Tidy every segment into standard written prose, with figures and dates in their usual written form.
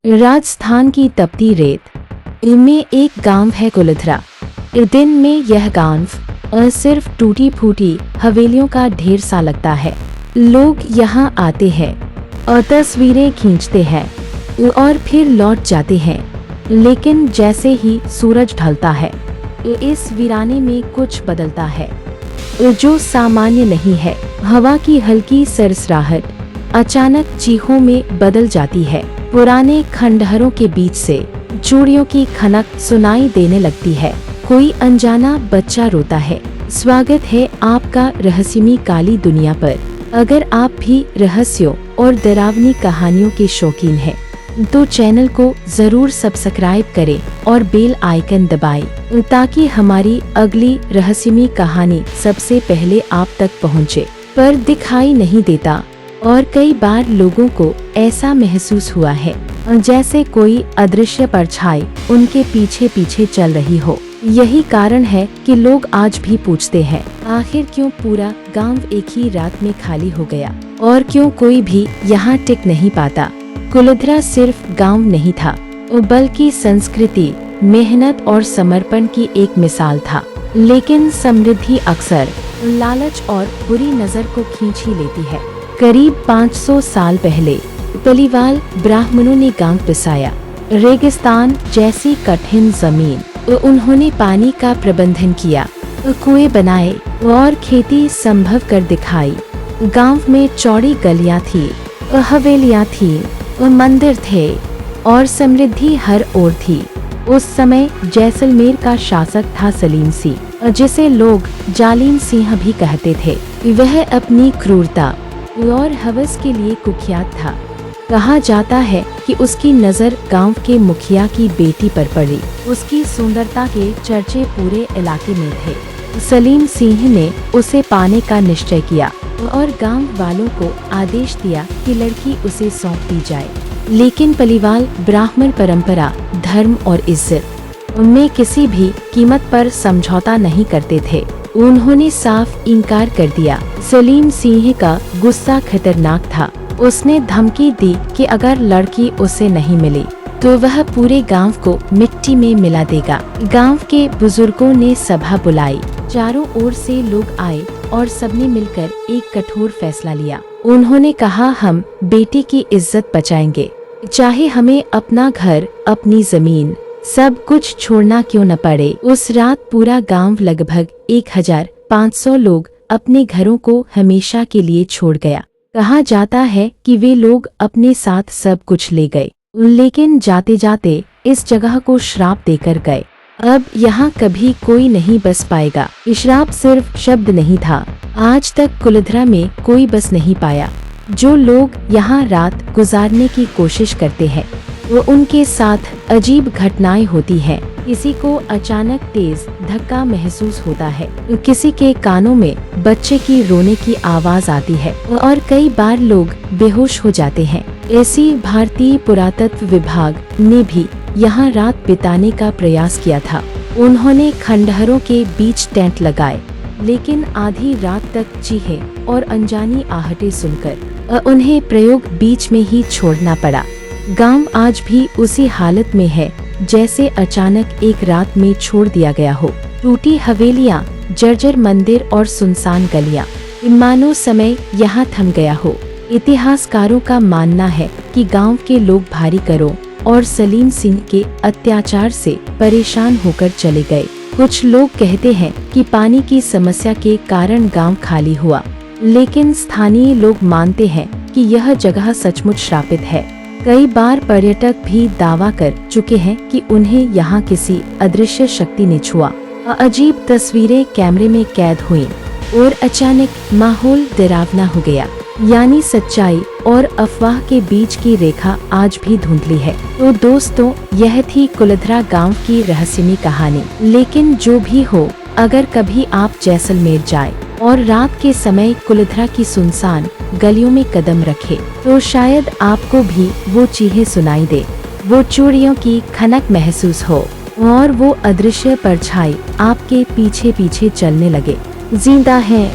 राजस्थान की तपती रेत में एक गांव है कुलधरा। दिन में यह गांव सिर्फ टूटी फूटी हवेलियों का ढेर सा लगता है। लोग यहाँ आते हैं और तस्वीरें खींचते हैं और फिर लौट जाते हैं, लेकिन जैसे ही सूरज ढलता है इस वीराने में कुछ बदलता है जो सामान्य नहीं है। हवा की हल्की सरसराहट अचानक चीखों में बदल जाती है। पुराने खंडहरों के बीच से चूड़ियों की खनक सुनाई देने लगती है। कोई अनजाना बच्चा रोता है। स्वागत है आपका रहस्यमयी काली दुनिया पर। अगर आप भी रहस्यों और डरावनी कहानियों के शौकीन हैं, तो चैनल को जरूर सब्सक्राइब करें और बेल आइकन दबाएं ताकि हमारी अगली रहस्यमयी कहानी सबसे पहले आप तक पहुंचे। पर दिखाई नहीं देता और कई बार लोगों को ऐसा महसूस हुआ है जैसे कोई अदृश्य परछाई उनके पीछे पीछे चल रही हो। यही कारण है कि लोग आज भी पूछते हैं, आखिर क्यों पूरा गांव एक ही रात में खाली हो गया और क्यों कोई भी यहाँ टिक नहीं पाता। कुलधरा सिर्फ गांव नहीं था, बल्कि संस्कृति, मेहनत और समर्पण की एक मिसाल था। लेकिन समृद्धि अक्सर लालच और बुरी नजर को खींच ही लेती है। करीब 500 साल पहले पलीवाल ब्राह्मणों ने गांव बसाया। रेगिस्तान जैसी कठिन जमीन उन्होंने पानी का प्रबंधन किया, कुएं बनाए और खेती संभव कर दिखाई। गांव में चौड़ी गलियां थी, हवेलियां थी, मंदिर थे और समृद्धि हर ओर थी। उस समय जैसलमेर का शासक था सलीम सिंह, जिसे लोग जालिम सिंह भी कहते थे। वह अपनी क्रूरता और हवस के लिए कुख्यात था। कहा जाता है कि उसकी नजर गांव के मुखिया की बेटी पर पड़ी। उसकी सुंदरता के चर्चे पूरे इलाके में थे। सलीम सिंह ने उसे पाने का निश्चय किया और गांव वालों को आदेश दिया कि लड़की उसे सौंप दी जाए। लेकिन पलीवाल ब्राह्मण परंपरा, धर्म और इज्जत में किसी भी कीमत पर समझौता नहीं करते थे। उन्होंने साफ इनकार कर दिया। सलीम सिंह का गुस्सा खतरनाक था। उसने धमकी दी कि अगर लड़की उसे नहीं मिली तो वह पूरे गांव को मिट्टी में मिला देगा। गांव के बुजुर्गों ने सभा बुलाई। चारों ओर से लोग आए और सबने मिलकर एक कठोर फैसला लिया। उन्होंने कहा, हम बेटी की इज्जत बचाएंगे, चाहे हमें अपना घर, अपनी जमीन, सब कुछ छोड़ना क्यों न पड़े। उस रात पूरा गांव, लगभग 1500 लोग अपने घरों को हमेशा के लिए छोड़ गया। कहा जाता है कि वे लोग अपने साथ सब कुछ ले गए, लेकिन जाते जाते इस जगह को श्राप देकर गए। अब यहाँ कभी कोई नहीं बस पाएगा। श्राप सिर्फ शब्द नहीं था। आज तक कुलधरा में कोई बस नहीं पाया। जो लोग यहाँ रात गुजारने की कोशिश करते हैं, वो उनके साथ अजीब घटनाएं होती हैं। किसी को अचानक तेज धक्का महसूस होता है, किसी के कानों में बच्चे की रोने की आवाज आती है और कई बार लोग बेहोश हो जाते हैं। ऐसी भारतीय पुरातत्व विभाग ने भी यहाँ रात बिताने का प्रयास किया था। उन्होंने खंडहरों के बीच टेंट लगाए, लेकिन आधी रात तक चीखें और अनजानी आहटें सुनकर उन्हें प्रयोग बीच में ही छोड़ना पड़ा। गांव आज भी उसी हालत में है जैसे अचानक एक रात में छोड़ दिया गया हो। टूटी हवेलियां, जर्जर मंदिर और सुनसान गलियां, मानो समय यहाँ थम गया हो। इतिहासकारों का मानना है कि गांव के लोग भारी करों और सलीम सिंह के अत्याचार से परेशान होकर चले गए। कुछ लोग कहते हैं कि पानी की समस्या के कारण गांव खाली हुआ, लेकिन स्थानीय लोग मानते हैं कि यह जगह सचमुच श्रापित है। कई बार पर्यटक भी दावा कर चुके हैं कि उन्हें यहाँ किसी अदृश्य शक्ति ने छुआ। अजीब तस्वीरें कैमरे में कैद हुईं और अचानक माहौल डरावना हो गया। यानी सच्चाई और अफवाह के बीच की रेखा आज भी धुंधली है। तो दोस्तों, यह थी कुलधरा गांव की रहस्यमयी कहानी। लेकिन जो भी हो, अगर कभी आप जैसलमेर जाए और रात के समय कुलधरा की सुनसान गलियों में कदम रखे, तो शायद आपको भी वो चीखें सुनाई दे, वो चूड़ियों की खनक महसूस हो और वो अदृश्य परछाई आपके पीछे पीछे चलने लगे। जिंदा है।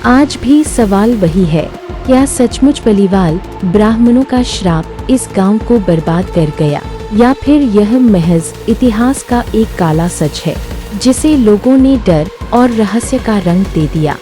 आज भी सवाल वही है, क्या सचमुच बलीवाल ब्राह्मणों का श्राप इस गांव को बर्बाद कर गया, या फिर यह महज इतिहास का एक काला सच है जिसे लोगों ने डर और रहस्य का रंग दे दिया।